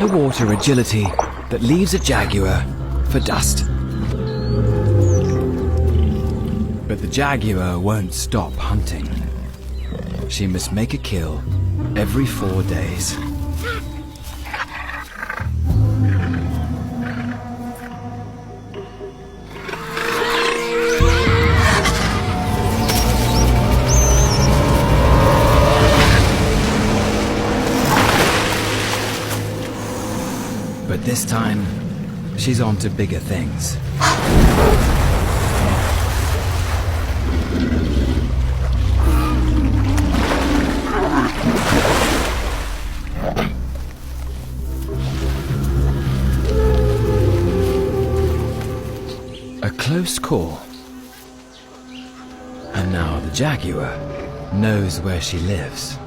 underwater agility that leaves a jaguar for dust. But the jaguar won't stop hunting. She must make a kill every 4 days. But this time, she's on to bigger things. A close call. And now the jaguar knows where she lives.